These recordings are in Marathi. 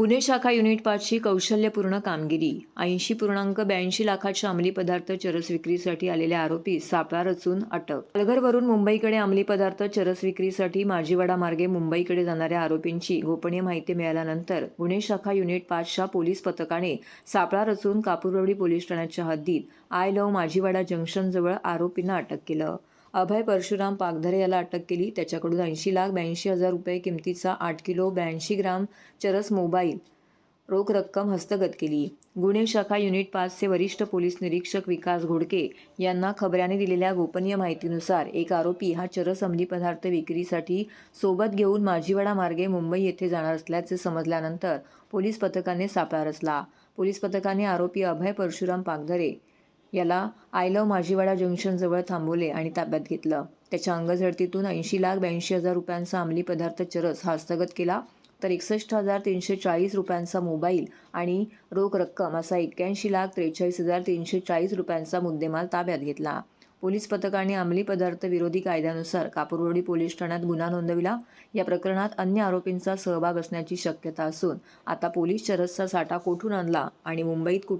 गुन्हे शाखा युनिट 5ची कौशल्यपूर्ण कामगिरी. 80.82 लाखाच्या अंमली पदार्थ चरस विक्रीसाठी आलेल्या आरोपी सापळा रचून अटक. पालघरवरून मुंबईकडे अंमली पदार्थ चरस विक्रीसाठी माजीवाडा मार्गे मुंबईकडे जाणाऱ्या आरोपींची गोपनीय माहिती मिळाल्यानंतर गुन्हे शाखा युनिट 5च्या पोलीस पथकाने सापळा रचून कापूरवाडी पोलीस ठाण्याच्या हद्दीत आय लव्ह माजीवाडा जंक्शनजवळ आरोपींना अटक केलं. अभय परशुराम पागधरे याला अटक केली. त्याच्याकडून 80,82,000 रुपये किमतीचा 8 किलो 82 ग्राम चरस मोबाईल रोख रक्कम हस्तगत केली. गुन्हे शाखा युनिट 5चे वरिष्ठ पोलीस निरीक्षक विकास घोडके यांना खबऱ्याने दिलेल्या गोपनीय माहितीनुसार एक आरोपी हा चरस अंमली पदार्थ विक्रीसाठी सोबत घेऊन माजीवाडा मार्गे मुंबई येथे जाणार असल्याचे समजल्यानंतर पोलीस पथकाने सापळा रचला. पोलीस पथकाने आरोपी अभय परशुराम पागधरे याला आय लव्ह माजीवाडा जंक्शनजवळ थांबवले आणि ताब्यात घेतलं. त्याच्या अंगझडतीतून 80,82,000 रुपयांचा अंमली पदार्थ चरस हा हस्तगत केला, तर 61,340 रुपयांचा मोबाईल आणि रोख रक्कम असा 81,43,340 रुपयांचा मुद्देमाल ताब्यात घेतला. पोलीस पथकाने अंमली पदार्थ विरोधी कायद्यानुसार कापूरवाडी पोलीस ठाण्यात गुन्हा नोंदविला. या प्रकरणात अन्य आरोपींचा सहभाग असण्याची शक्यता असून आता पोलीस चरसचा साठा कोठून आणला आणि मुंबईत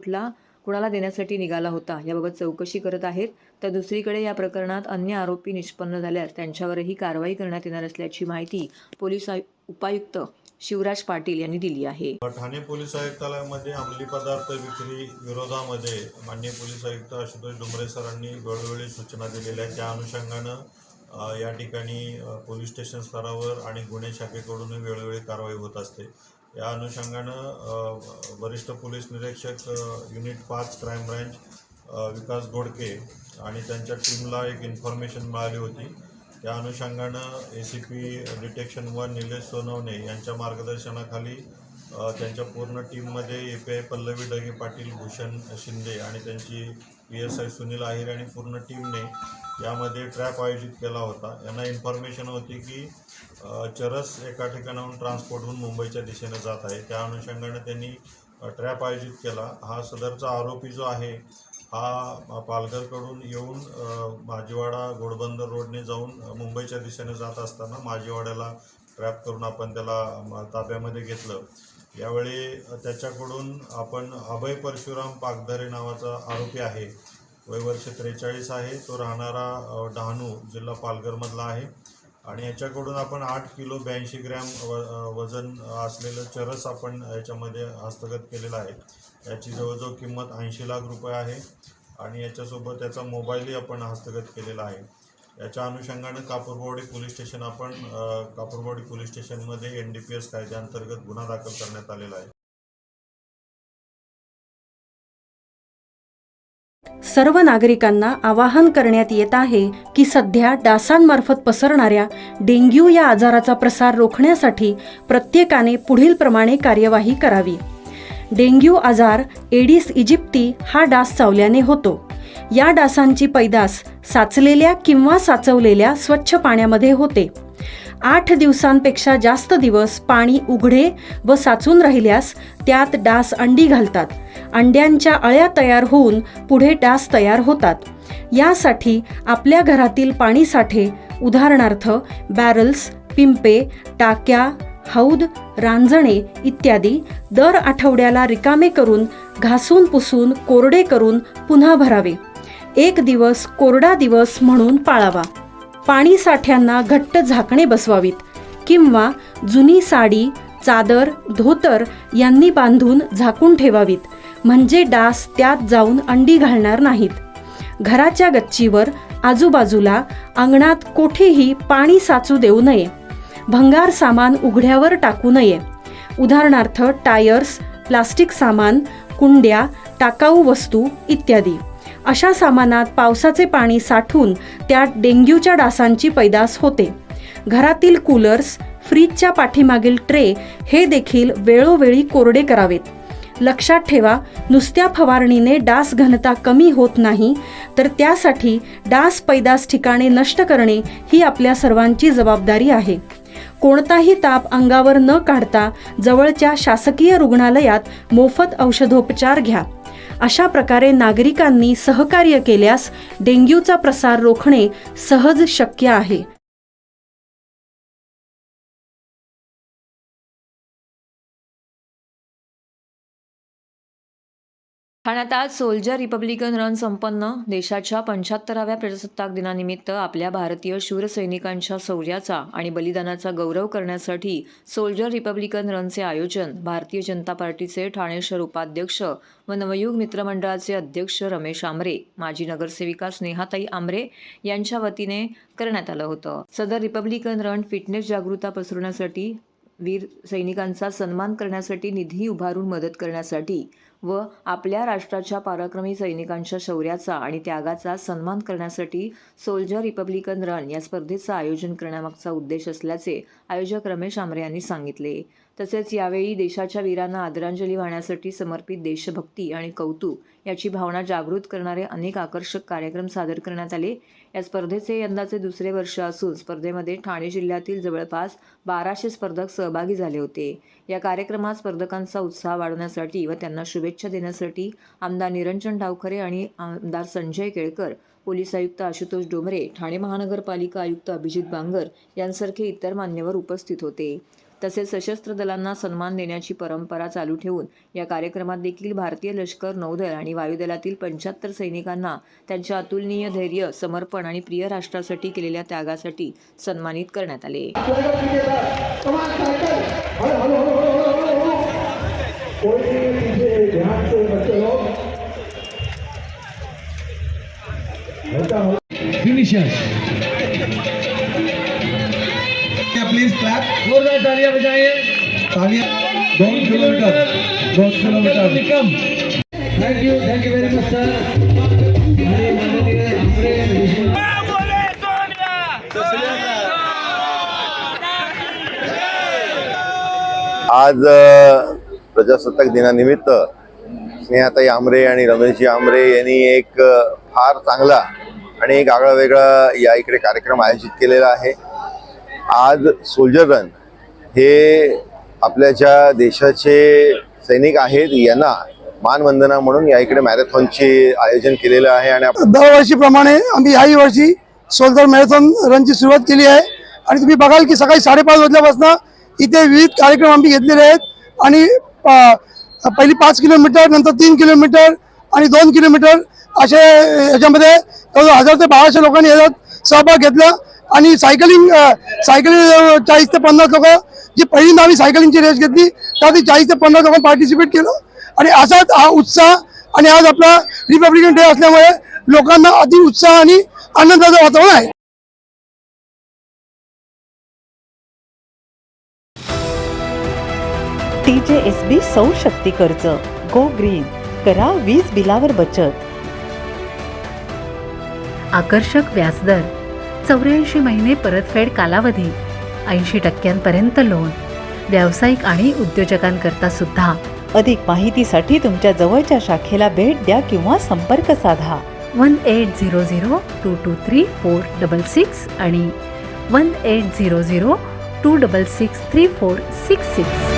कुणाला देण्यासाठी निघाला होता याबाबत चौकशी करत आहेत. तर दुसरीकडे या प्रकरणात अन्य आरोपी निष्पन्न झाल्यास त्यांच्यावरही कारवाई करण्यात येणार असल्याची माहिती पोलीस उपायुक्त शिवराज पाटील यांनी दिली आहे. ठाणे पोलीस आयुक्तालयामध्ये अंमली पदार्थ विक्री विरोधामध्ये माननीय पोलीस आयुक्त आशुतोष डुंबरे सरांनी वेळोवेळी सूचना दिलेल्या आहेत. त्या अनुषंगानं या ठिकाणी पोलीस स्टेशन स्तरावर आणि गुन्हे शाखेकडून वेळोवेळी कारवाई होत असते. या अनुषंगानं वरिष्ठ पोलीस निरीक्षक युनिट 5 क्राईम ब्रँच विकास घोडके आणि त्यांच्या टीमला एक इन्फॉर्मेशन मिळाली होती. त्या अनुषंगानं ACP डिटेक्शन 1 निलेश सोनवणे यांच्या मार्गदर्शनाखाली त्यांच्या पूर्ण टीममध्ये API पल्लवी डगे पाटील, भूषण शिंदे आणि त्यांची PSI सुनील आहिर आणि पूर्ण टीमने यामध्ये ट्रॅप आयोजित केला होता. यांना इन्फॉर्मेशन होती की चरस एका ठिकाणाहून ट्रान्सपोर्ट होऊन मुंबईच्या दिशेने जात आहे. त्या अनुषंगाने त्यांनी ट्रॅप आयोजित केला. हा सदरचा आरोपी जो आहे हा पालघरकडून येऊन माजीवाडा घोडबंदर रोडने जाऊन मुंबईच्या दिशेने जात असताना माजीवाड्याला ट्रॅप करून आपण त्याला ताब्यामध्ये घेतलं. यावेळी त्याच्याकडून आपण अभय परशुराम पागधरे नावाचा आरोपी आहे, वय वर्ष 43 आहे. तो राहणारा डहाणू जिल्हा पालघरमधला आहे आणि याच्याकडून आपण 8 किलो 82 ग्रॅम वजन असलेलं चरस आपण याच्यामध्ये हस्तगत केलेलं आहे. याची जवळजवळ किंमत 80 लाख रुपये आहे आणि याच्यासोबत त्याचा मोबाईलही आपण हस्तगत केलेला आहे. याच्या अनुषंगानं कापूरवाडी पोलीस स्टेशनमध्ये NDPS कायद्याअंतर्गत गुन्हा दाखल करण्यात आलेला आहे. सर्व नागरिकांना आवाहन करण्यात येत आहे की सध्या डासांमार्फत पसरणाऱ्या डेंग्यू या आजाराचा प्रसार रोखण्यासाठी प्रत्येकाने पुढील प्रमाणे कार्यवाही करावी. डेंग्यू आजार एडिस इजिप्ती हा डास चावल्याने होतो. या डासांची पैदास साचलेल्या किंवा साचवलेल्या स्वच्छ पाण्यामध्ये होते. 8 दिवसांपेक्षा जास्त दिवस पाणी उघडे व साचून राहिल्यास त्यात डास अंडी घालतात. अंड्यांच्या अळ्या तयार होऊन पुढे डास तयार होतात. यासाठी आपल्या घरातील पाणीसाठे उदाहरणार्थ बॅरल्स, पिंपे, टाक्या, हौद, रांजणे इत्यादी दर आठवड्याला रिकामे करून घासून पुसून कोरडे करून पुन्हा भरावे. 1 दिवस कोरडा दिवस म्हणून पाळावा. पाणी साठ्यांना घट्ट झाकणे बसवावीत किंवा जुनी साडी, चादर, धोतर यांनी बांधून झाकून ठेवावीत, म्हणजे डास त्यात जाऊन अंडी घालणार नाहीत. घराच्या गच्चीवर, आजूबाजूला, अंगणात कोठेही पाणी साचू देऊ नये. भंगार सामान उघड्यावर टाकू नये. उदाहरणार्थ टायर्स, प्लास्टिक सामान, कुंड्या, टाकाऊ वस्तू इत्यादी. अशा सामानात पावसाचे पाणी साठून त्यात डेंग्यूच्या डासांची पैदास होते. घरातील कूलर्स, फ्रीजच्या पाठीमागील ट्रे हे देखील वेळोवेळी कोरडे करावेत. लक्षात ठेवा, नुसत्या फवारणीने डास घनता कमी होत नाही, तर त्यासाठी डास पैदास ठिकाणे नष्ट करणे ही आपल्या सर्वांची जबाबदारी आहे. कोणताही ताप अंगावर न काढता जवळच्या शासकीय रुग्णालयात मोफत औषधोपचार घ्या. अशा प्रकारे नागरिकांनी सहकार्य केल्यास डेंग्यूचा प्रसार रोखणे सहज शक्य आहे. ठाण्यात आज सोल्जर रिपब्लिकन रन संपन्न. देशाच्या 75व्या प्रजासत्ताक दिनानिमित्त आपल्या भारतीय शूर सैनिकांच्या शौर्याचा आणि बलिदानाचा गौरव करण्यासाठी सोल्जर रिपब्लिकन रनचे आयोजन भारतीय जनता पार्टीचे ठाणे शहर उपाध्यक्ष व नवयुग मित्रमंडळाचे अध्यक्ष रमेश आमरे, माजी नगरसेविका स्नेहाताई आमरे यांच्या वतीने करण्यात आलं होतं. सदर रिपब्लिकन रन फिटनेस जागरूकता पसरवण्यासाठी, वीर सैनिकांचा सन्मान करण्यासाठी, निधी उभारून मदत करण्यासाठी व आपल्या राष्ट्राच्या पराक्रमी सैनिकांच्या शौर्याचा आणि त्यागाचा सन्मान करण्यासाठी सोल्जर रिपब्लिकन रन या स्पर्धेचं आयोजन करण्यामागचा उद्देश असल्याचे आयोजक रमेश आमरे यांनी सांगितले. तसेच यावेळी देशाच्या वीरांना आदरांजली वाहण्यासाठी समर्पित देशभक्ती आणि कौतुक याची भावना जागृत करणारे अनेक आकर्षक कार्यक्रम सादर करण्यात आले. या स्पर्धेचे यंदाचे दुसरे वर्ष असून स्पर्धेमध्ये ठाणे जिल्ह्यातील जवळपास 1200 स्पर्धक सहभागी झाले होते. या कार्यक्रमात स्पर्धकांचा उत्साह वाढवण्यासाठी व त्यांना शुभेच्छा देण्यासाठी आमदार निरंजन डावखरे आणि आमदार संजय केळकर, पोलीस आयुक्त आशुतोष डोंबरे, ठाणे महानगरपालिका आयुक्त अभिजित बांगर यांसारखे इतर मान्यवर उपस्थित होते. तसेच सशस्त्र दलांना सन्मान देण्याची परंपरा चालू ठेवून या कार्यक्रमात देखील भारतीय लष्कर, नौदल आणि वायुदलातील 75 सैनिकांना त्यांच्या अतुलनीय धैर्य, समर्पण आणि प्रिय राष्ट्रासाठी केलेल्या त्यागासाठी सन्मानित करण्यात आले. प्लीज क्लैप, जोरदार तालियां बजाइए. तालियां 2 kilometre thank you very much sir. हमारे माननीय आमरे आज प्रजासत्ताक दिनानिमित्त स्नेहाताई आमरे आणि रमेशजी आमरे यांनी एक फार चांगला आणि एक आगळा वेगळा या इकडे कार्यक्रम आयोजित केलेला आहे. आज सोल्जर रन हे आपल्या ज्या देशाचे सैनिक आहेत यांना मानवंदना म्हणून या इकडे मॅरेथॉनचे आयोजन केलेलं आहे. आणि दरवर्षीप्रमाणे आम्ही याही वर्षी सोल्जर मॅरेथॉन रनची सुरुवात केली आहे. आणि तुम्ही बघाल की सकाळी 5:30 वाजल्यापासून इथे विविध कार्यक्रम आम्ही घेतलेले आहेत. आणि पहिली 5 किलोमीटर, नंतर 3 किलोमीटर आणि 2 किलोमीटर असे याच्यामध्ये 1000 ते 1200 लोकांनी याच्यात सहभाग घेतला. आणि सायकलिंग 40 ते 50 लोक, जी पहिल्यांदा आम्ही सायकलिंगची रेस घेतली त्यात 40 ते 50 लोकांनी पार्टिसिपेट केलं. आणि असाच हा उत्साह, आणि आज आपला रिपब्लिकन डे असल्यामुळे लोकांना अति उत्साह आणि आनंदाचं वातावरण आहे. TJSB सौर शक्ती कर्ज, गो ग्रीन, करा वीज बिलावर बचत. आकर्षक व्याजदर, 84 महिने परतफेड कालावधी, 80% लोन, व्यावसायिक आणि उद्योजकांकरता सुद्धा. अधिक माहितीसाठी तुमच्या जवळच्या शाखेला भेट द्या किंवा संपर्क साधा. 1800-223-466 आणि 1800-266-3466.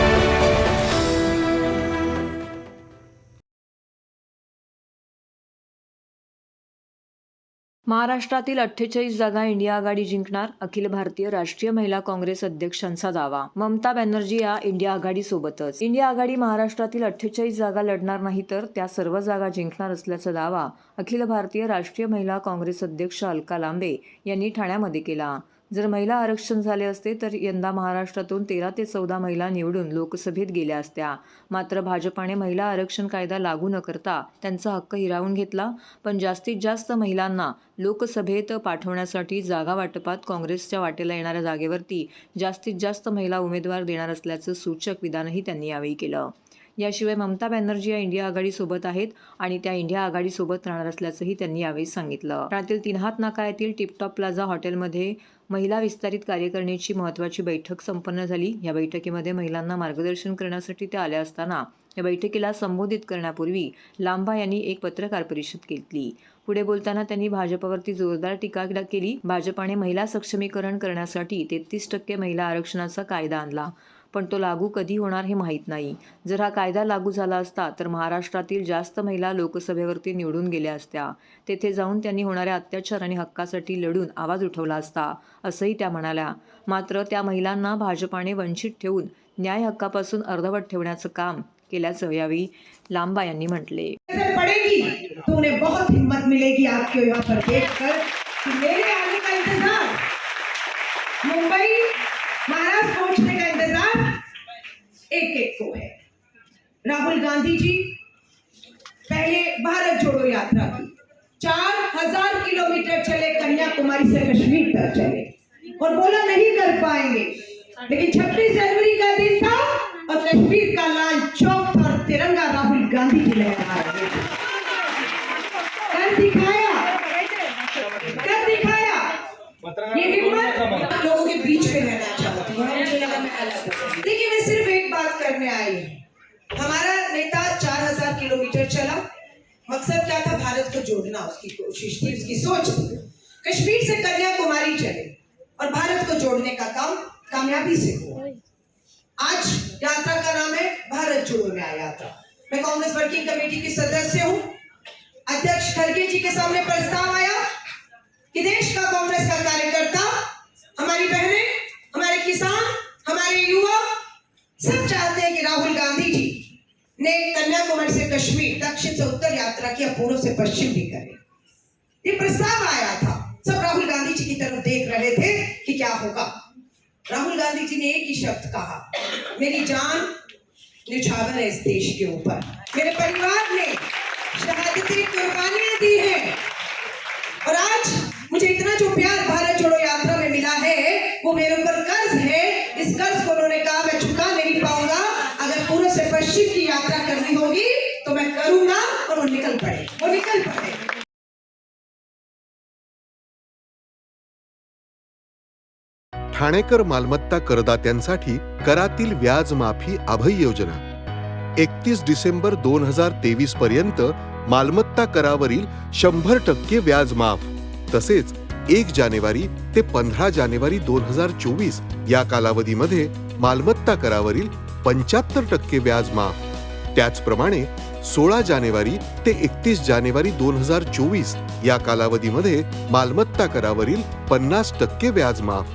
महाराष्ट्रातील 48 जागा इंडिया आघाडी जिंकणार, अखिल भारतीय राष्ट्रीय महिला काँग्रेस अध्यक्षांचा दावा. ममता बॅनर्जी या इंडिया आघाडीसोबतच. इंडिया आघाडी महाराष्ट्रातील 48 जागा लढणार नाही तर त्या सर्व जागा जिंकणार असल्याचा दावा अखिल भारतीय राष्ट्रीय महिला काँग्रेस अध्यक्ष अलका लांबे यांनी ठाण्यामध्ये केला. जर महिला आरक्षण झाले असते तर यंदा महाराष्ट्रातून 13 ते 14 महिला निवडून लोकसभेत गेल्या असत्या. मात्र भाजपाने महिला आरक्षण कायदा लागू न करता त्यांचा हक्क हिरावून घेतला. पण जास्तीत जास्त महिलांना लोकसभेत पाठवण्यासाठी जागा वाटपात काँग्रेसच्या वाटेला येणाऱ्या जागेवरती जास्तीत जास्त महिला उमेदवार देणार असल्याचं सूचक विधानही त्यांनी यावेळी केलं. याशिवाय ममता बॅनर्जी या इंडिया आघाडीसोबत आहेत आणि त्या इंडिया आघाडीसोबत राहणार असल्याचंही त्यांनी यावेळी सांगितलं. ठाण्यातील तीनहात नाका येथील टिपटॉप प्लाझा हॉटेलमध्ये महिला विस्तारित कार्यकारिणीची महत्त्वाची बैठक संपन्न झाली. या बैठकीमध्ये महिलांना मार्गदर्शन करण्यासाठी त्या आल्या असताना या बैठकीला संबोधित करण्यापूर्वी लांबा यांनी एक पत्रकार परिषद घेतली. पुढे बोलताना त्यांनी भाजपवरती जोरदार टीका केली. भाजपाने महिला सक्षमीकरण करण्यासाठी 33% महिला आरक्षणाचा कायदा आणला, पण तो लागू कधी होणार हे माहीत नाही. जर हा कायदा लागू झाला असता तर महाराष्ट्रातील जास्त महिला लोकसभेवरती निवडून गेल्या असत्या. तेथे जाऊन त्यांनी होणाऱ्या अत्याचार आणि हक्कासाठी लढून आवाज उठवला असता, असंही त्या म्हणाल्या. मात्र त्या महिलांना भाजपाने वंचित ठेवून न्याय हक्कापासून अर्धवट ठेवण्याचं काम केल्याचं यावेळी लांबा यांनी म्हटले. पड़ेगी तो उन्हें बहुत हिम्मत मिलेगी आपको यहाँ पर देखकर कि मेरे आने का इंतजार, मुंबई महाराष्ट्र पहुंचने का इंतजार एक एक को है। राहुल गांधी जी पहले भारत जोड़ो यात्रा की, 4000 किलोमीटर चले, कन्याकुमारी से कश्मीर तक चले और बोला नहीं कर पाएंगे, लेकिन 26 जनवरी का दिन था और कश्मीर का लाल चौक था और तिरंगा राहुल गांधी जी लहरा रहे थे। कर दिखाया, कर दिखाया। ये हिम्मत लोगों के बीच में रहना चाहती हूँ। मुझे लगा मैं अलग हूँ। देखिए, मैं सिर्फ एक बात करने आई हूँ। हमारा नेता 4000 किलोमीटर चला, मकसद क्या था? भारत को जोड़ना उसकी कोशिश थी, उसकी सोच थी। कश्मीर से कन्याकुमारी चले और भारत को जोड़ने का काम कामयाबी से हुआ। आज यात्रा का नाम है भारत जोड़ो न्याय यात्रा। मैं कांग्रेस वर्किंग कमेटी की सदस्य हूँ। अध्यक्ष खड़गे जी के सामने प्रस्ताव आया कि देश का कांग्रेस का कार्यकर्ता, हमारी बहनें, हमारे किसान, हमारे युवा सब चाहते हैं कि राहुल गांधी जी ने कन्याकुमारी से कश्मीर, दक्षिण से उत्तर यात्रा किया, पूर्व से पश्चिम भी करे। ये प्रस्ताव आया था, सब राहुल गांधी जी की तरफ देख रहे थे कि क्या होगा। राहुल गांधी जी ने एक ही शब्द कहा, मेरी जान न्यौछावर है इस देश के ऊपर, मेरे परिवार ने शहादतें कुर्बानियां दी हैं और आज मुझे इतना जो प्यार भारत जोड़ो यात्रा में मिला है वो मेरे ऊपर कर्ज है। इस कर्ज को उन्होंने कहा मैं चुका नहीं पाऊंगा, अगर पूर्व से पश्चिम की यात्रा करनी होगी तो मैं करूंगा। और वो निकल पड़े। ठाणेकर मालमत्ता करदात्यांसाठी करातील व्याज माफी अभय योजना 31 डिसेंबर 2023 पर्यंत मालमत्ता करावरील 100% व्याज माफ, तसेच 1 जानेवारी ते 15 जानेवारी 2024 या कालावधीमध्ये मालमत्ता करावरील 75% व्याज माफ। त्याचप्रमाणे 16 जानेवारी ते 31 जानेवारी 2024 या कालावधीमध्ये मालमत्ता करावरील 50% व्याज माफ।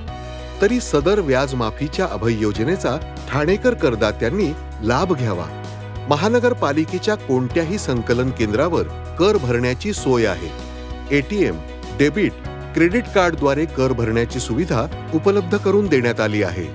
तरी सदर व्याज माफीच्या अभय योजनेचा ठाणेकर करदात्यांनी लाभ घ्यावा। महानगरपालिकेच्या कोणत्याही संकलन केंद्रावर कर भरण्याची सोय आहे। एटीएम, डेबिट, क्रेडिट कार्डद्वारे कर भरण्याची सुविधा उपलब्ध करून देण्यात आली आहे।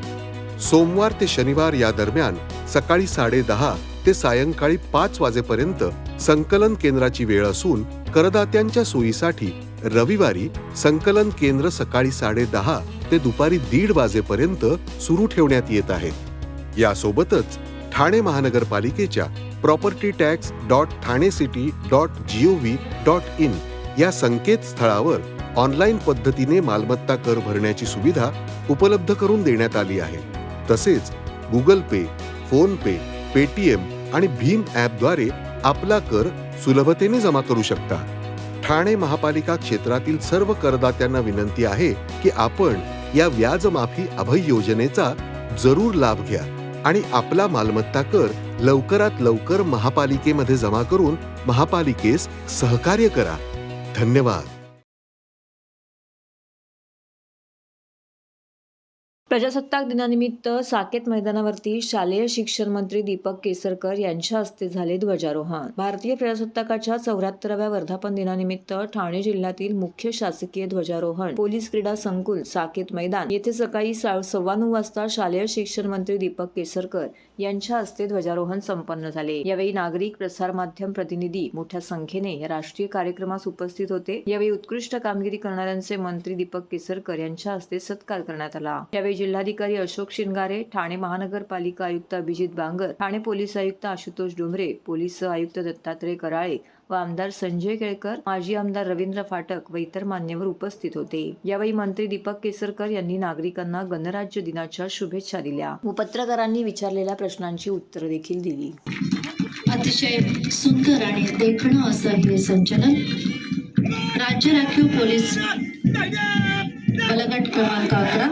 सोमवार ते शनिवार या दरम्यान सकाळी 10:30 ते सायंकाळी 5 वाजेपर्यंत संकलन केंद्राची वेळ असून करदात्यांच्या सोयीसाठी रविवारी संकलन केंद्र सकाळी 10:30 ते दुपारी 1:30 वाजेपर्यंत सुरू ठेवण्यात येत आहेत। यासोबतच ठाणे महानगरपालिकेच्या propertytax.thanecity.gov.in या संकेतस्थळावर ऑनलाईन पद्धतीने मालमत्ता कर भरण्याची सुविधा उपलब्ध करून देण्यात आली आहे। तसेच गुगल पे, फोन पे, पेटीएम आणि भीम ॲपद्वारे आपला कर सुलभतेने जमा करू शकता। ठाणे महापालिका क्षेत्रातील सर्व करदात्यांना विनंती आहे की आपण या व्याज माफी अभय योजनेचा जरूर लाभ घ्या आणि आपला मालमत्ता कर लवकरात लवकर महापालिकेमध्ये जमा करून महापालिकेस सहकार्य करा। धन्यवाद। प्रजासत्ताक दिनानिमित्त साकेत मैदानावरती शालेय शिक्षण मंत्री दीपक केसरकर यांच्या हस्ते झाले ध्वजारोहण। भारतीय प्रजासत्ताकाच्या 74व्या वर्धापन दिनानिमित्त ठाणे जिल्ह्यातील मुख्य शासकीय ध्वजारोहण पोलीस क्रीडा संकुल साकेत मैदान येथे सकाळी 9:15 वाजता शालेय शिक्षण मंत्री दीपक केसरकर यांच्या हस्ते ध्वजारोहण संपन्न झाले। यावेळी नागरिक, प्रसार माध्यम प्रतिनिधी मोठ्या संख्येने या राष्ट्रीय कार्यक्रमास उपस्थित होते। यावेळी उत्कृष्ट कामगिरी करणाऱ्यांचे मंत्री दीपक केसरकर यांच्या हस्ते सत्कार करण्यात आला। यावेळी जिल्हाधिकारी अशोक शिंगारे, ठाणे महानगरपालिका आयुक्त अभिजित बांगर, ठाणे पोलीस आयुक्त आशुतोष डोंबरे, पोलीस आयुक्त दत्तात्रय कराळे व आमदार संजय केळकर, माजी आमदार रवींद्र फाटक व इतर मान्यवर उपस्थित होते। यावेळी मंत्री दीपक केसरकर यांनी नागरिकांना गणराज्य दिनाच्या शुभेच्छा दिल्या व पत्रकारांनी विचारलेल्या प्रश्नांची उत्तरे देखील दिली। अतिशय सुंदर आणि देखणं असं हे संचलन राज्य राखीव पोलीस बलगट क्रमांक 11,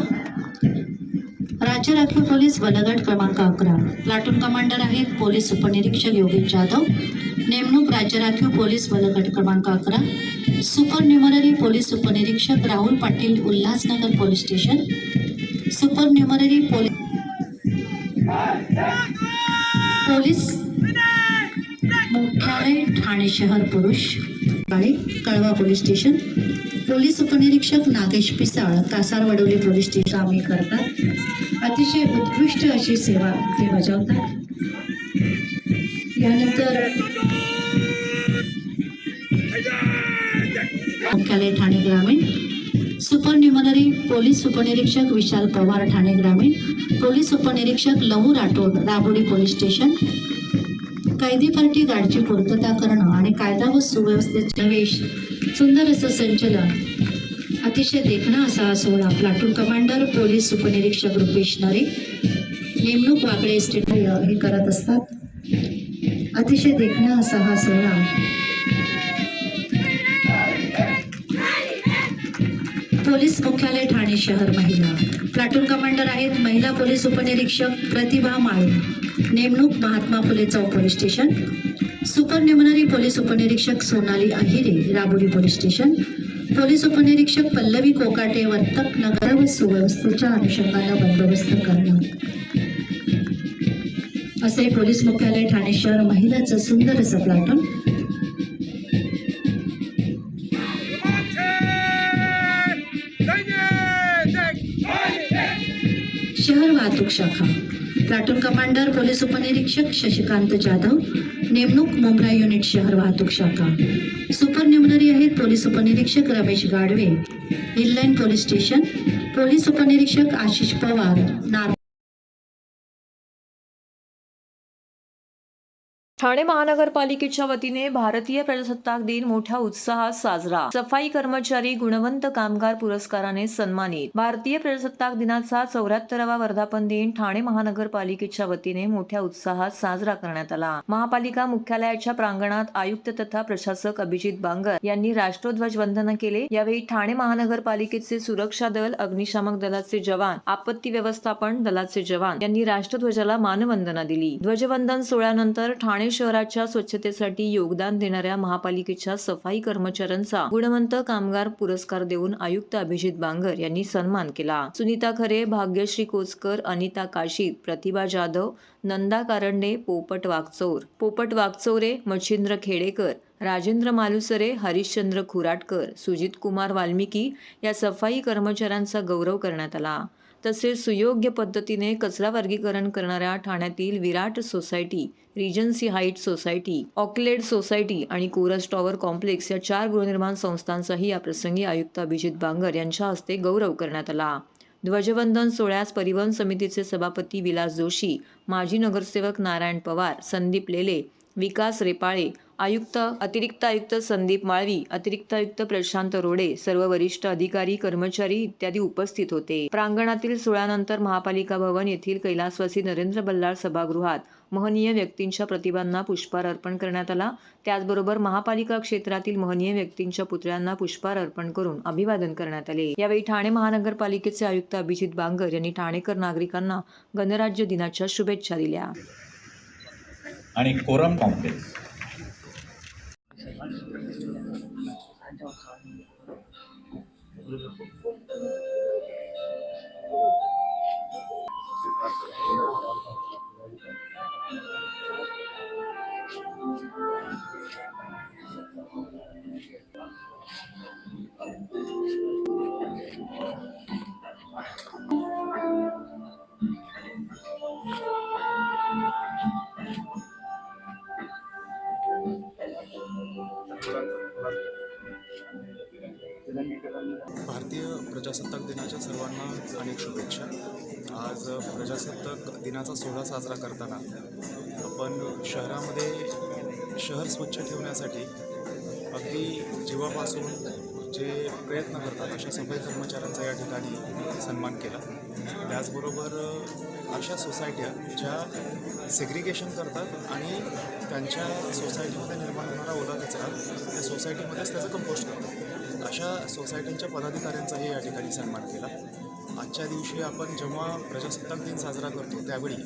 राज्य राखीव पोलीस बलगट क्रमांक 11, प्लाटून कमांडर आहेत पोलीस उपनिरीक्षक योगेश जाधव। नेमणूक राज्य राखीव पोलीस बलगट क्रमांक 11, सुपर न्यूमररी पोलीस उपनिरीक्षक Rahul Patil, Ulhasnagar police station. Super numerary police मुख्यालय ठाणे शहर पुरुष काळे कळवा पोलीस स्टेशन, पोलीस उपनिरीक्षक नागेश पिसाळ कासार वडवली पोलीस स्टेशन कामे करतात. अतिशय उत्कृष्ट अशी सेवा ते बजावतात. यानंतर मुख्यालय ठाणे ग्रामीण, सुपर न्युमनरी पोलीस उपनिरीक्षक विशाल पवार ठाणे ग्रामीण, पोलीस उपनिरीक्षक लहू राठोड राबोडी पोलीस स्टेशन, कैदी पार्टी गार्डची पूर्तता करणं आणि कायदा व सुव्यवस्थेचे निवेश, सुंदर असं संचलन, अतिशय देखणा असा हा सोहळा प्लाटून कमांडर पोलीस उपनिरीक्षक रुपेश नरे, नेमणूक वागळे स्टेट हे करत असतात. अतिशय देखणा असा हा सोहळा पोलीस मुख्यालय ठाणे शहर महिला, प्लाटून कमांडर आहेत महिला पोलीस उपनिरीक्षक प्रतिभा माळे, नेमणूक Mahatma Phule Chowk police station, supernumerary police उपनिरीक्षक Sonali Ahire Rabodi police station, police उपनिरीक्षक पल्लवी कोकाटे वर्तक नगर व सुव्यवस्थेच्या अनुषंगाने बंदोबस्त करणं. असे पोलीस मुख्यालय ठाणे शहर महिलाचं सुंदर असं प्लाटून. शहर वाहतूक शाखा, प्लाटून कमांडर पोलीस उपनिरीक्षक शशिकांत जाधव, नेमणूक मुंब्रा युनिट शहर वाहतूक शाखा, सुपर न्युमनरी आहेत पोलीस उपनिरीक्षक Ramesh Gadve hill line police station, police उपनिरीक्षक आशिष पवार नार. ठाणे महानगरपालिकेच्या वतीने भारतीय प्रजासत्ताक दिन मोठ्या उत्साहात साजरा. सफाई कर्मचारी गुणवंत कामगार पुरस्काराने सन्मानित. भारतीय प्रजासत्ताक दिनाचा 74वा वर्धापन दिन ठाणे महानगरपालिकेच्या वतीने मोठ्या उत्साहात साजरा करण्यात आला. महापालिका मुख्यालयाच्या प्रांगणात आयुक्त तथा प्रशासक अभिजित बांगर यांनी राष्ट्रध्वज वंदन केले. यावेळी ठाणे महानगरपालिकेचे सुरक्षा दल, अग्निशामक दलाचे जवान, आपत्ती व्यवस्थापन दलाचे जवान यांनी राष्ट्रध्वजाला मानवंदना दिली. ध्वजवंदन सोहळ्यानंतर ठाणे शहराच्या स्वच्छतेसाठी योगदान देणाऱ्या महापालिकेच्या सफाई कर्मचाऱ्यांचा गुणवंत कामगार पुरस्कार देऊन आयुक्त अभिजित बांगर यांनी सन्मान केला. सुनीता खरे, भाग्यश्री कोचकर, अनिता काशीद, प्रतिभा जाधव, नंदा कारंडे, पोपट वागचौरे, मच्छिंद्र खेडेकर, राजेंद्र मालुसरे, हरिश्चंद्र खुराटकर, सुजित कुमार वाल्मिकी या सफाई कर्मचाऱ्यांचा गौरव करण्यात आला. तसेच सुयोग्य पद्धतीने कचरा वर्गीकरण करणाऱ्या ठाण्यातील Virat society, regency height society, ऑकलेड सोसायटी आणि कोरस टॉवर कॉम्प्लेक्स या 4 गृहनिर्माण संस्थांचाही या प्रसंगी आयुक्त अभिजित बांगर यांच्या हस्ते गौरव करण्यात आला. ध्वजवंदन सोहळ्यास परिवहन समितीचे सभापती विलास जोशी, माजी नगरसेवक नारायण पवार, संदीप लेले, विकास रेपाळे, अतिरिक्त आयुक्त संदीप माळवी, अतिरिक्त आयुक्त प्रशांत रोडे, सर्व वरिष्ठ अधिकारी, कर्मचारी इत्यादी उपस्थित होते. प्रांगणातील सोहळ्यानंतर महापालिका भवन येथील कैलासवासी नरेंद्र बल्लाळ सभागृहात महनीय व्यक्तींच्या प्रतिभांना पुष्पहार अर्पण करण्यात आला. त्याचबरोबर महापालिका क्षेत्रातील महनीय व्यक्तींच्या पुतळ्यांना पुष्पहार अर्पण करून अभिवादन करण्यात आले. यावेळी ठाणे महानगरपालिकेचे आयुक्त अभिजित बांगर यांनी ठाणेकर नागरिकांना गणराज्य दिनाच्या शुभेच्छा दिल्या. आणि कोरम कॉम्प्लेक्स भारतीय प्रजासत्ताक दिनाच्या सर्वांना अनेक शुभेच्छा. आज प्रजासत्ताक दिनाचा सोहळा साजरा करताना आपण शहरामध्ये शहर स्वच्छ ठेवण्यासाठी अगदी जीवापासून जे प्रयत्न करतात अशा सफाई कर्मचाऱ्यांचा या ठिकाणी सन्मान केला. त्याचबरोबर अशा सोसायट्या ज्या सेग्रिगेशन करतात आणि त्यांच्या सोसायटीमध्ये निर्माण होणारा ओला कचरा त्या सोसायटीमध्येच त्याचं कंपोस्ट करतात, अशा सोसायट्यांच्या पदाधिकाऱ्यांचाही या ठिकाणी सन्मान केला. आजच्या दिवशी आपण जेव्हा प्रजासत्ताक दिन साजरा करतो त्यावेळी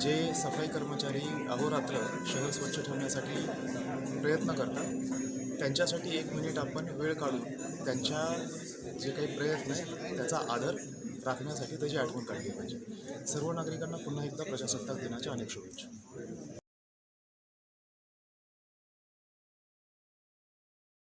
जे सफाई कर्मचारी अहोरात्र शहर स्वच्छ ठेवण्यासाठी प्रयत्न करतात त्यांच्यासाठी 1 मिनिट आपण वेळ काढून त्यांच्या जे काही प्रयत्न आहे त्याचा आदर राखण्यासाठी त्याची आठवण काढली पाहिजे. सर्व नागरिकांना पुन्हा एकदा प्रजासत्ताक दिनाच्या अनेक शुभेच्छा.